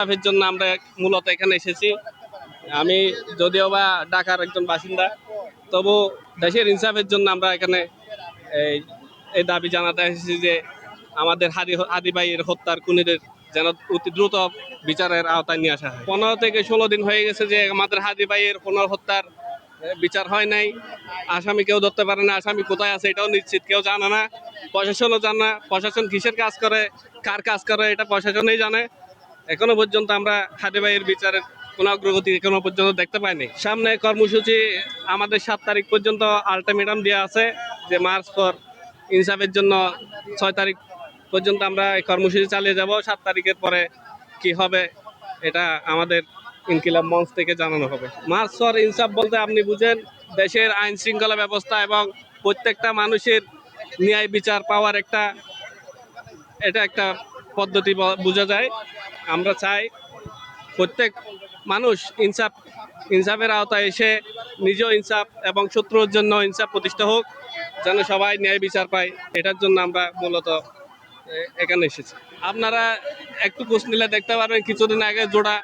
ইনসাফের জন্য আমরা মূলত এখানে এসেছি। আমি যদিও বা ঢাকার একজন বাসিন্দা, তবু দেশের ইনসাফের জন্য আমরা এখানে এই এই দাবি জানাতে এসেছি যে আমাদের হাদি ভাইয়ের হত্যার খুনিদের যেন অতি দ্রুত বিচারের আওতায় নিয়ে আসা হয়। 15 থেকে 16 দিন হয়ে গেছে যে আমাদের হাদি ভাইয়ের কোনো হত্যার বিচার হয় নাই। আসামি কেউ ধরতে পারে না, আসামি কোথায় আছে এটাও নিশ্চিত কেউ জানে না, প্রশাসনও জানে না। প্রশাসন কিসের কাজ করে, কার কাজ করে, এটা প্রশাসনই জানে। এখনো পর্যন্ত আমরা হাদি ভাইয়ের বিচারের কোনো অগ্রগতি এখনো পর্যন্ত দেখতে পাইনি। সামনে কর্মসূচি আমাদের 7 তারিখ পর্যন্ত আলটিমেটাম দেওয়া আছে যে মার্চ ফর ইনসাফের জন্য 6 তারিখ পর্যন্ত আমরা এই কর্মসূচি চালিয়ে যাব। 7 তারিখের পরে কি হবে এটা আমাদের ইনকিলাব মঞ্চ থেকে জানানো হবে। মার্চ ফর ইনসাফ বলতে আপনি বুঝেন দেশের আইন শৃঙ্খলা ব্যবস্থা এবং প্রত্যেকটা মানুষের ন্যায় বিচার পাওয়ার এটা একটা পদ্ধতি বোঝা যায়। আমরা চাই প্রত্যেক মানুষ ইনসাফের আওতায় এসে নিজেও ইনসাফ এবং শত্রুর জন্য ইনসাফ প্রতিষ্ঠা হোক, যেন সবাই ন্যায় বিচার পায়। এটার জন্য আমরা মূলত এখানে এসেছি। আপনারা একটু খোঁজ নিলে দেখতে পারবেন কিছুদিন আগে জোড়া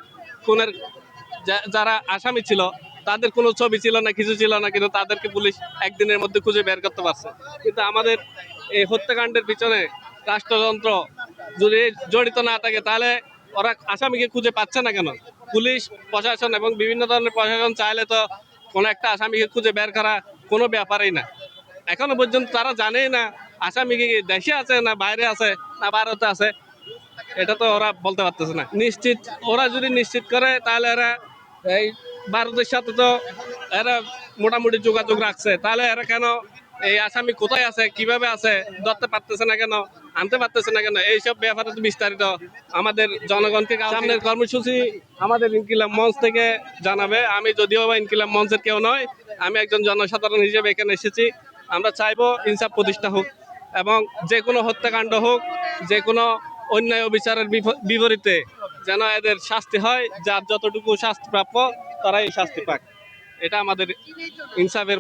খুনের যারা আসামি ছিল তাদের কোনো ছবি ছিল না, কিছু ছিল না, কিন্তু তাদেরকে পুলিশ একদিনের মধ্যে খুঁজে বের করতে পারছে। কিন্তু আমাদের এই হত্যাকাণ্ডের পিছনে রাষ্ট্রযন্ত্র যদি জড়িত না থাকে তাহলে ওরা আসামিকে খুঁজে পাচ্ছে না কেন? পুলিশ প্রশাসন এবং বিভিন্ন ধরনের প্রশাসন চাইলে তো কোনো একটা আসামিকে খুঁজে বের করা কোনো ব্যাপারই না। এখনো পর্যন্ত তারা জানেই না আসামি কি দেশে আছে না বাইরে আছে না ভারতে আছে, এটা তো ওরা বলতে পারতেছে না। নিশ্চিত ওরা যদি নিশ্চিত করে তাহলে এরা এই ভারতের সাথে তো এরা মোটামুটি যোগাযোগ রাখছে, তাহলে এরা কেন এই আসামি কোথায় আছে, কিভাবে আছে ধরতে পারতেছে না কেন, আনতে পারতেছে না কেন? এইসব ব্যাপারে তো বিস্তারিত আমাদের জনগণকে সামনের কর্মসূচি আমাদের ইনকিলাব মঞ্চ থেকে জানাবে। আমি যদিও বা ইনকিলাব মঞ্চের কেউ নয়, আমি একজন জনসাধারণ হিসেবে এখানে এসেছি। আমরা চাইবো ইনসাফ প্রতিষ্ঠা হোক এবং যে কোনো হত্যাকাণ্ড হোক, যে কোনো অন্যায় অবিচারের বিপরীতে যেন এদের শাস্তি হয়, যার যতটুকু শাস্তি প্রাপ্য তারাই শাস্তি পাক। এটা আমাদের ইনসাফের